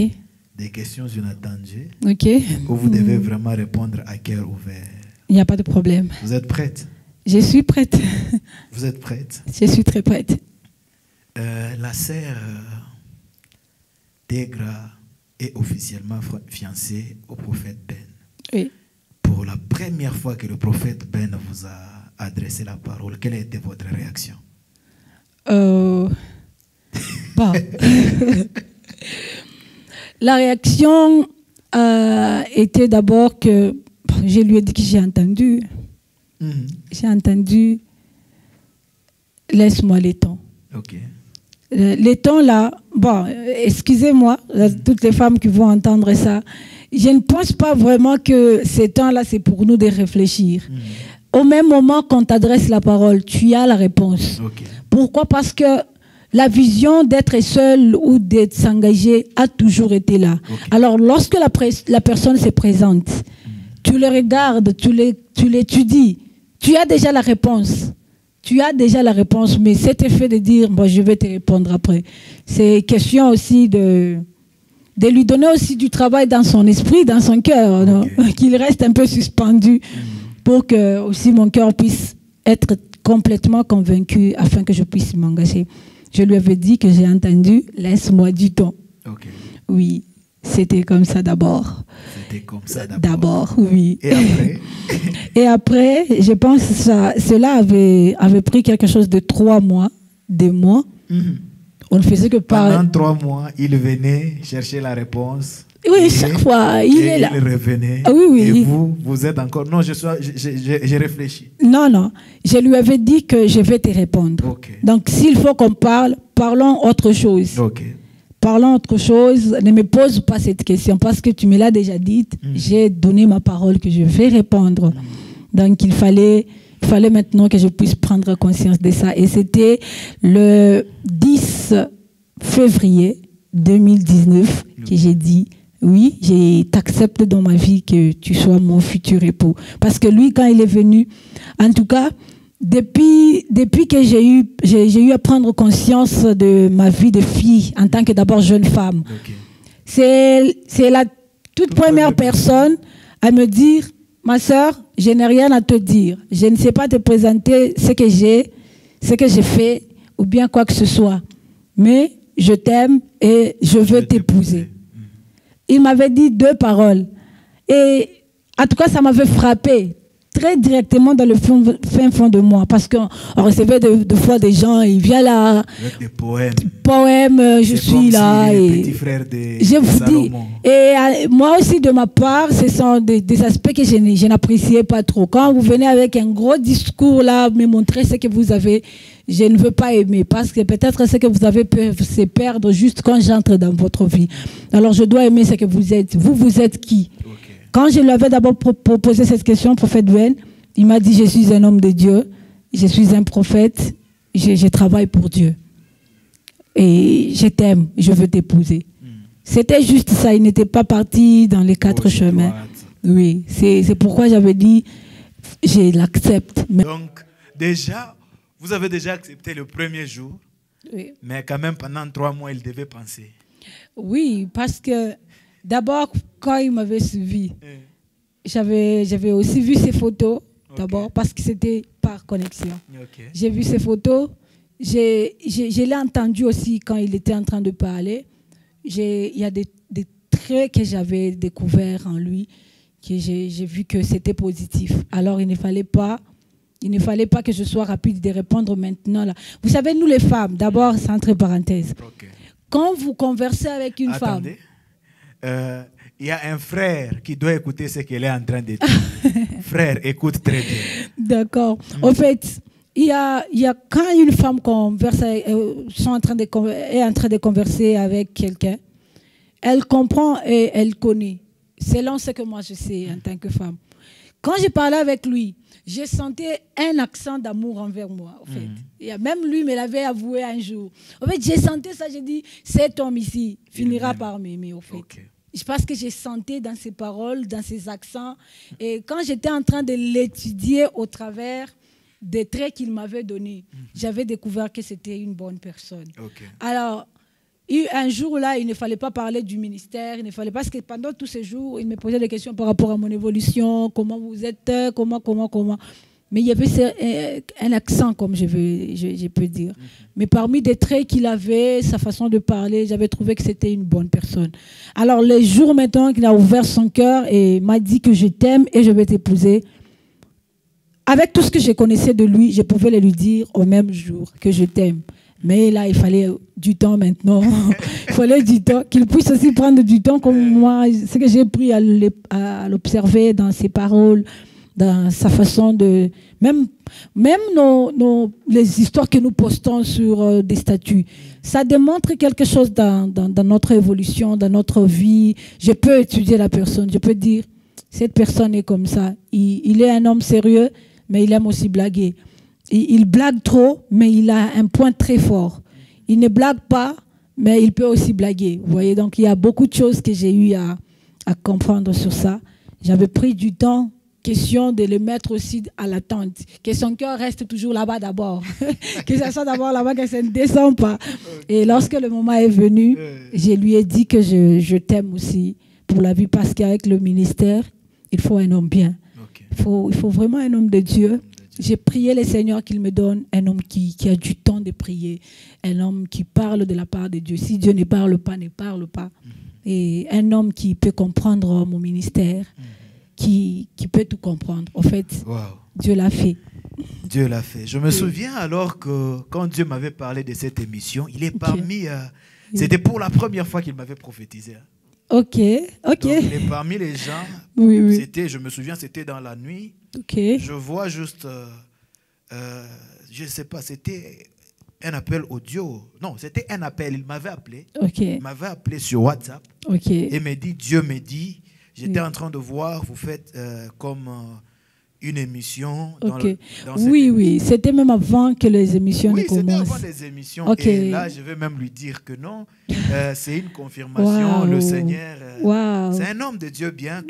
Speaker 1: Des questions inattendues.
Speaker 3: Ok.
Speaker 1: Où vous devez vraiment répondre à cœur ouvert.
Speaker 3: Il n'y a pas de problème.
Speaker 1: Vous êtes prête?
Speaker 3: Je suis prête.
Speaker 1: Vous êtes prête?
Speaker 3: Je suis très prête.
Speaker 1: La sœur Tegra est officiellement fiancée au prophète Ben.
Speaker 3: Oui.
Speaker 1: Pour la première fois que le prophète Ben vous a adressé la parole, quelle était votre réaction?
Speaker 3: Bon. La réaction était d'abord que je lui ai dit que j'ai entendu. J'ai entendu, laisse-moi les temps.
Speaker 1: Ok.
Speaker 3: Les temps là, bon, excusez-moi, toutes les femmes qui vont entendre ça, je ne pense pas vraiment que ces temps-là, c'est pour nous de réfléchir. Au même moment qu'on t'adresse la parole, tu as la réponse.
Speaker 1: Okay.
Speaker 3: Pourquoi? Parce que la vision d'être seul ou d'être s'engager a toujours été là. Okay. Alors, lorsque la personne se présente, tu le regardes, tu l'étudies, tu as déjà la réponse. Tu as déjà la réponse, mais cet effet de dire, bon, je vais te répondre après, c'est question aussi de lui donner aussi du travail dans son esprit, dans son cœur, okay. Qu'il reste un peu suspendu pour que aussi mon cœur puisse être complètement convaincu afin que je puisse m'engager. Je lui avais dit que j'ai entendu, laisse-moi du temps.
Speaker 1: Okay.
Speaker 3: Oui, c'était comme ça d'abord.
Speaker 1: C'était comme ça d'abord.
Speaker 3: D'abord, oui.
Speaker 1: Et après?
Speaker 3: Et après, je pense que cela avait pris quelque chose de 3 mois, 2 mois. On ne faisait que parler.
Speaker 1: Pendant 3 mois, il venait chercher la réponse.
Speaker 3: Oui, chaque fois, il est là.
Speaker 1: Il revenait.
Speaker 3: Ah, oui, oui.
Speaker 1: Et vous êtes encore... Non, j'ai réfléchi.
Speaker 3: Non. Je lui avais dit que je vais te répondre.
Speaker 1: Okay.
Speaker 3: Donc, s'il faut qu'on parle, parlons autre chose.
Speaker 1: Okay.
Speaker 3: Parlons autre chose. Ne me pose pas cette question parce que tu me l'as déjà dite. J'ai donné ma parole que je vais répondre. Donc, il fallait maintenant que je puisse prendre conscience de ça. Et c'était le 10 février 2019 que j'ai dit, oui, je t'accepte dans ma vie que tu sois mon futur époux. Parce que lui, quand il est venu, en tout cas, depuis que j'ai eu à prendre conscience de ma vie de fille, en tant que d'abord jeune femme, okay. C'est la toute première personne à me dire, ma sœur, je n'ai rien à te dire. Je ne sais pas te présenter ce que j'ai fait, ou bien quoi que ce soit. Mais je t'aime et je veux t'épouser. Il m'avait dit 2 paroles. Et en tout cas, ça m'avait frappé très directement dans le fin fond de moi. Parce qu'on recevait de fois des gens, ils viennent là.
Speaker 1: Avec des poèmes.
Speaker 3: Je suis là.
Speaker 1: Si
Speaker 3: et
Speaker 1: petit frère de
Speaker 3: je vous
Speaker 1: Salomon.
Speaker 3: dis, et moi aussi de ma part, ce sont des aspects que je n'appréciais pas trop. Quand vous venez avec un gros discours là, me montrer ce que vous avez, je ne veux pas aimer parce que peut-être ce que vous avez peut se perdre juste quand j'entre dans votre vie. Alors je dois aimer ce que vous êtes. Vous êtes qui? Okay. Quand je lui avais d'abord proposé cette question, prophète Dwayne, il m'a dit, je suis un homme de Dieu, je suis un prophète, je travaille pour Dieu. Et je t'aime, je veux t'épouser. C'était juste ça, il n'était pas parti dans les 4 chemins. Oui, c'est pourquoi j'avais dit, je l'accepte.
Speaker 1: Donc, déjà, vous avez déjà accepté le premier jour, oui. Mais quand même pendant 3 mois, il devait penser.
Speaker 3: Oui, parce que d'abord, quand il m'avait suivi, j'avais aussi vu ses photos, d'abord, parce que c'était par connexion. Okay. J'ai vu ses photos, je l'ai entendu aussi quand il était en train de parler. Il y a des traits que j'avais découverts en lui, que j'ai vu que c'était positif. Alors, il ne fallait pas que je sois rapide de répondre maintenant. Là. Vous savez, nous les femmes, d'abord, c'est entre parenthèses. Okay. Quand vous conversez avec une femme...
Speaker 1: Il y a un frère qui doit écouter ce qu'elle est en train de dire. Frère, écoute très bien.
Speaker 3: D'accord. En fait, il y a quand une femme est en train de converser avec quelqu'un, elle comprend et elle connaît, selon ce que moi je sais en tant que femme. Quand je parlais avec lui, je sentais un accent d'amour envers moi. En fait. Et même lui me l'avait avoué un jour. En fait, j'ai senti ça, j'ai dit, cet homme ici finira par m'aimer. En fait. Okay. Parce que j'ai senti dans ses paroles, dans ses accents. Et quand j'étais en train de l'étudier au travers des traits qu'il m'avait donnés, j'avais découvert que c'était une bonne personne. Okay. Alors, un jour là, il ne fallait pas parler du ministère, il ne fallait pas, parce que pendant tous ces jours, il me posait des questions par rapport à mon évolution, comment vous êtes, comment. Mais il y avait un accent, comme je peux dire. Mais parmi des traits qu'il avait, sa façon de parler, j'avais trouvé que c'était une bonne personne. Alors, les jours maintenant qu'il a ouvert son cœur et m'a dit que je t'aime et je vais t'épouser, avec tout ce que je connaissais de lui, je pouvais le lui dire au même jour que je t'aime. Mais là, il fallait du temps maintenant. Il fallait du temps, qu'il puisse aussi prendre du temps comme moi. Ce que j'ai pris à l'observer dans ses paroles, dans sa façon de... Même les histoires que nous postons sur des statuts, ça démontre quelque chose dans notre évolution, dans notre vie. Je peux étudier la personne, je peux dire, cette personne est comme ça. Il est un homme sérieux, mais il aime aussi blaguer. Il blague trop, mais il a un point très fort. Il ne blague pas, mais il peut aussi blaguer. Vous voyez, donc il y a beaucoup de choses que j'ai eu à comprendre sur ça. J'avais pris du temps, question de le mettre aussi à l'attente, que son cœur reste toujours là-bas d'abord, que ça soit d'abord là-bas, que ça ne descend pas. Et lorsque le moment est venu, je lui ai dit que je t'aime aussi pour la vie, parce qu'avec le ministère, il faut un homme bien. Okay. Il faut vraiment un homme de Dieu. J'ai prié le Seigneur qu'il me donne un homme qui a du temps de prier, un homme qui parle de la part de Dieu. Si Dieu ne parle pas, ne parle pas. Et un homme qui peut comprendre mon ministère, qui peut tout comprendre. En fait, Dieu l'a fait.
Speaker 1: Dieu l'a fait. Je me souviens alors que quand Dieu m'avait parlé de cette émission, il est parmi... C'était pour la première fois qu'il m'avait prophétisé.
Speaker 3: Ok.
Speaker 1: Donc, il est parmi les gens. Je me souviens, c'était dans la nuit. Je vois juste... je ne sais pas, c'était un appel audio. Non, c'était un appel. Il m'avait appelé. Il m'avait appelé sur WhatsApp. Et me dit, Dieu me dit, j'étais en train de voir, vous faites comme une émission.
Speaker 3: Oui, c'était même avant que les émissions ne commencent.
Speaker 1: Oui, c'était avant les émissions. Et là, je vais même lui dire que non, c'est une confirmation. Le Seigneur, c'est un homme de Dieu bien,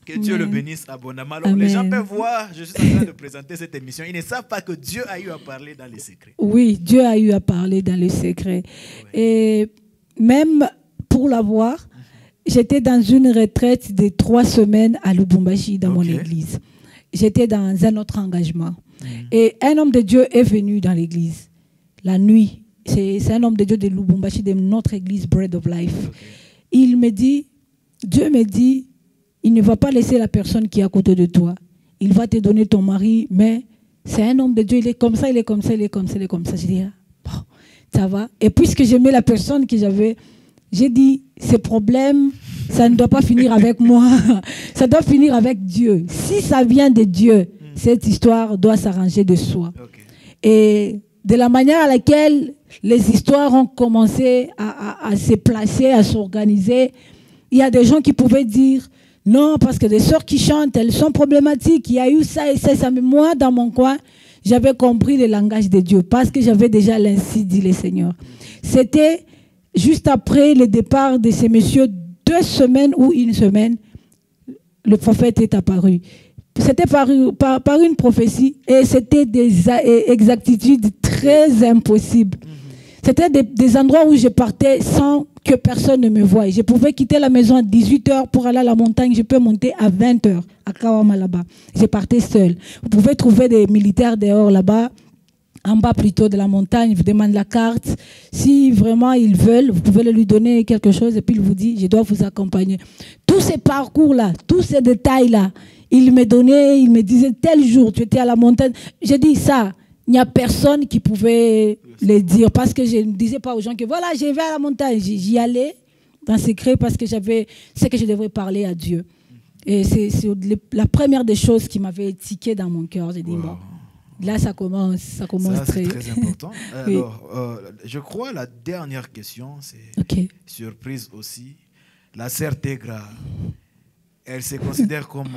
Speaker 1: que Dieu le bénisse abondamment. Alors, les gens peuvent voir, je suis en train de présenter cette émission, ils ne savent pas que Dieu a eu à parler dans les secrets.
Speaker 3: Oui, Dieu a eu à parler dans les secrets. Et même pour l'avoir, j'étais dans une retraite de 3 semaines à Lubumbashi, dans mon église. J'étais dans un autre engagement. Et un homme de Dieu est venu dans l'église, la nuit. C'est un homme de Dieu de Lubumbashi, de notre église Bread of Life. Il me dit, Dieu me dit, il ne va pas laisser la personne qui est à côté de toi. Il va te donner ton mari, mais c'est un homme de Dieu, il est comme ça, il est comme ça, il est comme ça, il est comme ça. Je dis, bon, ça va. Et puisque j'aimais la personne que j'avais, j'ai dit, ces problèmes, ça ne doit pas finir avec moi. Ça doit finir avec Dieu. Si ça vient de Dieu, cette histoire doit s'arranger de soi. Et de la manière à laquelle les histoires ont commencé à se placer, à s'organiser, il y a des gens qui pouvaient dire, non, parce que des sœurs qui chantent, elles sont problématiques. Il y a eu ça et ça. Mais moi, dans mon coin, j'avais compris le langage de Dieu parce que j'avais déjà l'ainsi dit le Seigneur. C'était juste après le départ de ces messieurs, 2 semaines ou 1 semaine, le prophète est apparu. C'était par une prophétie et c'était des exactitudes très impossibles. C'était des endroits où je partais sans que personne ne me voie. Je pouvais quitter la maison à 18h pour aller à la montagne. Je peux monter à 20h à Kawama là-bas. Je partais seule. Vous pouvez trouver des militaires dehors là-bas, en bas plutôt de la montagne. Ils vous demandent la carte. Si vraiment ils veulent, vous pouvez lui donner quelque chose et puis il vous dit, je dois vous accompagner. Tous ces parcours-là, tous ces détails-là, il me donnait, il me disait, tel jour, tu étais à la montagne. J'ai dit ça. Il n'y a personne qui pouvait le dire parce que je ne disais pas aux gens que voilà, je vais à la montagne. J'y allais en secret parce que j'avais ce que je devrais parler à Dieu. Et c'est la première des choses qui m'avait tiqué dans mon cœur. J'ai dit, bon, là, ça commence
Speaker 1: ça, c'est très important. Alors, je crois la dernière question, c'est surprise aussi. La sœur Tegra, elle se considère comme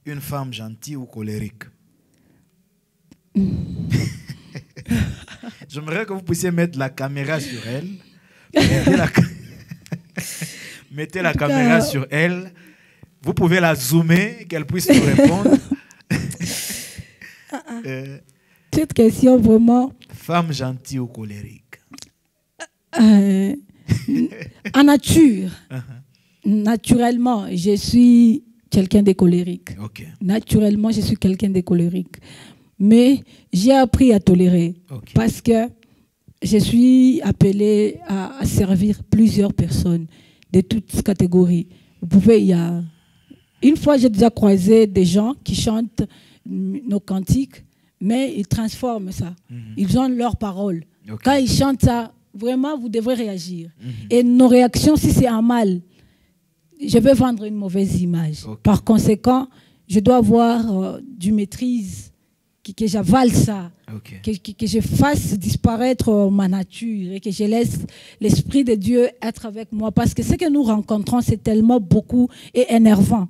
Speaker 1: une femme gentille ou colérique? J'aimerais que vous puissiez mettre la caméra sur elle. Mettez la caméra sur elle. Vous pouvez la zoomer, qu'elle puisse vous répondre.
Speaker 3: Cette question, vraiment...
Speaker 1: Femme gentille ou colérique?
Speaker 3: En nature, naturellement, je suis quelqu'un de colérique. Naturellement, je suis quelqu'un de colérique. Mais j'ai appris à tolérer parce que je suis appelée à servir plusieurs personnes de toutes catégories. Vous pouvez, une fois, j'ai déjà croisé des gens qui chantent nos cantiques, mais ils transforment ça. Ils ont leurs paroles. Quand ils chantent ça, vraiment, vous devrez réagir. Et nos réactions, si c'est un mal, je vais vendre une mauvaise image. Par conséquent, je dois avoir du maîtrise, que j'avale ça, que je fasse disparaître ma nature et que je laisse l'Esprit de Dieu être avec moi. Parce que ce que nous rencontrons, c'est tellement beaucoup et énervant.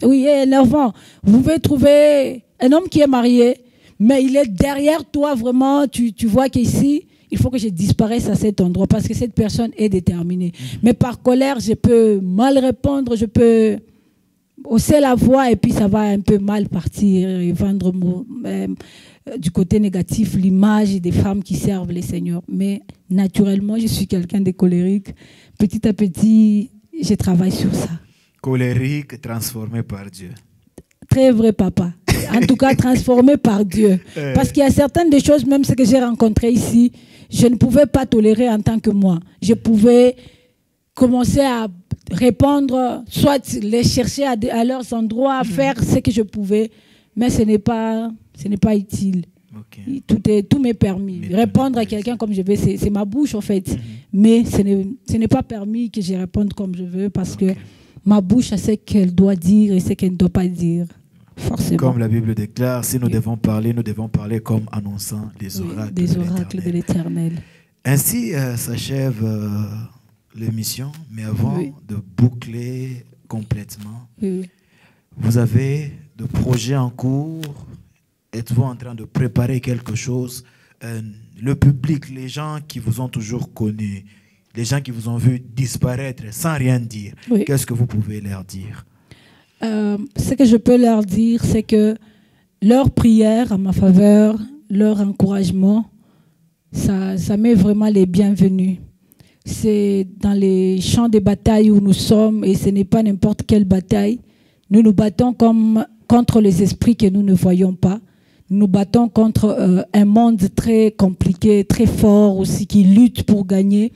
Speaker 3: Oui, et énervant. Vous pouvez trouver un homme qui est marié, mais il est derrière toi vraiment, tu vois qu'ici, il faut que je disparaisse à cet endroit parce que cette personne est déterminée. Mais par colère, je peux mal répondre, je peux hausser la voix et puis ça va un peu mal partir et vendre du côté négatif l'image des femmes qui servent les seigneurs. Mais naturellement, je suis quelqu'un de colérique. Petit à petit, je travaille sur ça.
Speaker 1: Colérique, transformé par Dieu.
Speaker 3: Très vrai, papa. En tout cas, transformé par Dieu. Parce qu'il y a certaines des choses, même ce que j'ai rencontré ici, je ne pouvais pas tolérer en tant que moi. Je pouvais commencer à répondre, soit les chercher à leurs endroits, faire ce que je pouvais, mais ce n'est pas utile. Tout m'est permis. Répondre à quelqu'un comme je veux, c'est ma bouche en fait. Mais ce n'est pas permis que je réponde comme je veux parce que ma bouche a ce qu'elle doit dire et ce qu'elle ne doit pas dire. Forcément.
Speaker 1: Comme la Bible déclare, si nous devons parler comme annonçant les oracles,
Speaker 3: des oracles de l'Éternel.
Speaker 1: Ainsi s'achève l'émission, mais avant de boucler complètement, vous avez de projets en cours? Êtes-vous en train de préparer quelque chose? Le public, les gens qui vous ont toujours connu, les gens qui vous ont vu disparaître sans rien dire, qu'est-ce que vous pouvez leur dire?
Speaker 3: Ce que je peux leur dire, c'est que leur prière en ma faveur, leur encouragement, ça met vraiment les bienvenus. C'est dans les champs de bataille où nous sommes, et ce n'est pas n'importe quelle bataille. Nous nous battons contre les esprits que nous ne voyons pas. Nous nous battons contre un monde très compliqué, très fort aussi, qui lutte pour gagner.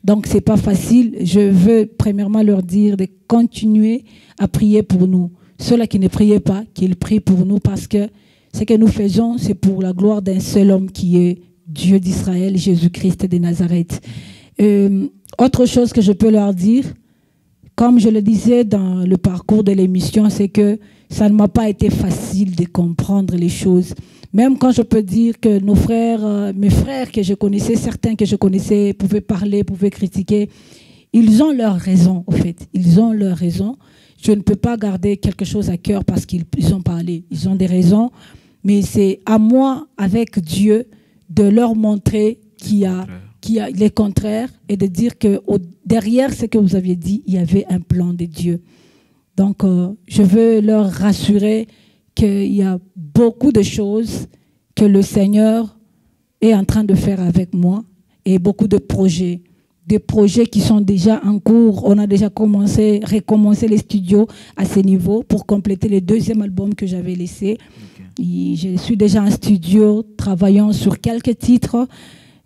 Speaker 3: Donc, ce n'est pas facile. Je veux premièrement leur dire de continuer à prier pour nous. Ceux-là qui ne priaient pas, qu'ils prient pour nous parce que ce que nous faisons, c'est pour la gloire d'un seul homme qui est Dieu d'Israël, Jésus-Christ de Nazareth. Autre chose que je peux leur dire, comme je le disais dans le parcours de l'émission, c'est que ça ne m'a pas été facile de comprendre les choses. Même quand je peux dire que nos frères, mes frères que je connaissais, certains que je connaissais, pouvaient parler, pouvaient critiquer, ils ont leur raison, en fait. Ils ont leur raison. Je ne peux pas garder quelque chose à cœur parce qu'ils ont parlé. Ils ont des raisons. Mais c'est à moi, avec Dieu, de leur montrer qu'il y a les contraires et de dire que derrière ce que vous aviez dit, il y avait un plan de Dieu. Donc, je veux leur rassurer qu'il y a beaucoup de choses que le Seigneur est en train de faire avec moi et beaucoup de projets. Des projets qui sont déjà en cours. On a déjà recommencé les studios à ce niveau pour compléter le deuxième album que j'avais laissé. Je suis déjà en studio travaillant sur quelques titres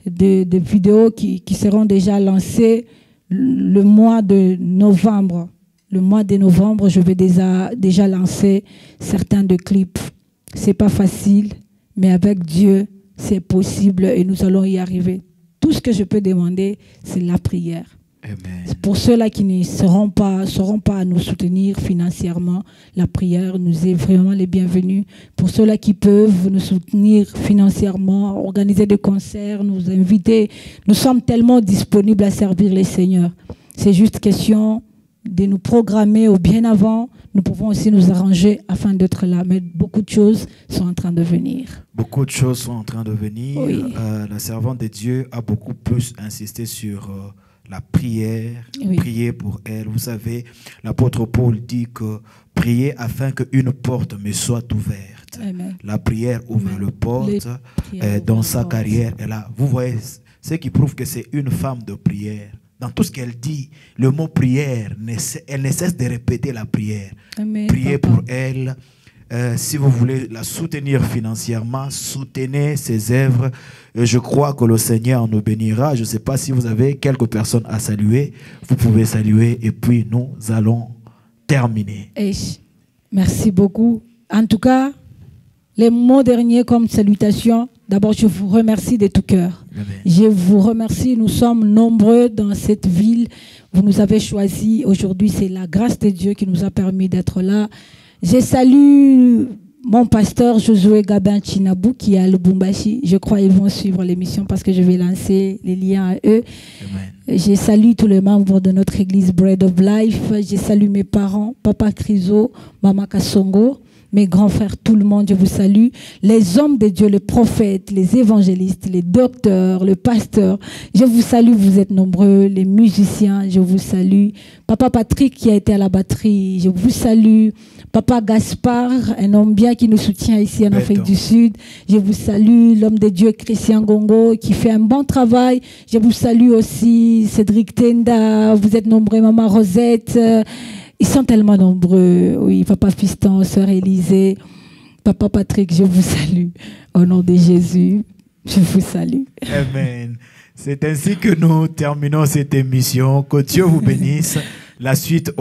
Speaker 3: de vidéos qui seront déjà lancées le mois de novembre. Le mois de novembre, je vais déjà lancer certains de clips. C'est pas facile, mais avec Dieu, c'est possible et nous allons y arriver. Tout ce que je peux demander, c'est la prière.
Speaker 1: Amen.
Speaker 3: Pour ceux-là qui ne sauront pas à nous soutenir financièrement, la prière nous est vraiment les bienvenus. Pour ceux-là qui peuvent nous soutenir financièrement, organiser des concerts, nous inviter, nous sommes tellement disponibles à servir les seigneurs. C'est juste question de nous programmer au bien avant. Nous pouvons aussi nous arranger afin d'être là. Mais beaucoup de choses sont en train de venir.
Speaker 1: Beaucoup de choses sont en train de venir.
Speaker 3: Oui.
Speaker 1: La servante de Dieu a beaucoup plus insisté sur la prière,
Speaker 3: Oui.
Speaker 1: prier pour elle. Vous savez, l'apôtre Paul dit que prier afin qu'une porte me soit ouverte.
Speaker 3: Amen.
Speaker 1: La prière ouvre
Speaker 3: Amen.
Speaker 1: le porte
Speaker 3: prières
Speaker 1: dans
Speaker 3: ouvrent
Speaker 1: sa
Speaker 3: les portes.
Speaker 1: carrière. Et là, vous voyez, ce qui prouve que c'est une femme de prière. Dans tout ce qu'elle dit, le mot prière, elle ne cesse de répéter la prière.
Speaker 3: Amen,
Speaker 1: Priez
Speaker 3: papa.
Speaker 1: pour elle. Si vous voulez la soutenir financièrement, soutenez ses œuvres. Je crois que le Seigneur nous bénira. Je ne sais pas si vous avez quelques personnes à saluer. Vous pouvez saluer et puis nous allons terminer.
Speaker 3: Merci beaucoup. En tout cas, Les mots derniers comme salutation. D'abord, je vous remercie de tout cœur.
Speaker 1: Amen.
Speaker 3: Je vous remercie. Nous sommes nombreux dans cette ville. Vous nous avez choisis. Aujourd'hui, c'est la grâce de Dieu qui nous a permis d'être là. Je salue mon pasteur Josué Gabin Chinabou qui est à Lubumbashi. Je crois qu'ils vont suivre l'émission parce que je vais lancer les liens à eux.
Speaker 1: Amen.
Speaker 3: Je salue tous les membres de notre église Bread of Life. Je salue mes parents, Papa Krizo, Mama Kassongo, mes grands frères, tout le monde, je vous salue. Les hommes de Dieu, les prophètes, les évangélistes, les docteurs, le pasteur, je vous salue, vous êtes nombreux. Les musiciens, je vous salue. Papa Patrick qui a été à la batterie, je vous salue. Papa Gaspard, un homme bien qui nous soutient ici en Afrique du Sud, je vous salue. L'homme de Dieu Christian Gongo qui fait un bon travail, je vous salue aussi. Cédric Tenda, vous êtes nombreux. Maman Rosette, ils sont tellement nombreux. Oui, Papa Fiston, Sœur Élisée, Papa Patrick, je vous salue. Au nom de Jésus, je vous salue.
Speaker 1: Amen. C'est ainsi que nous terminons cette émission. Que Dieu vous bénisse. La suite au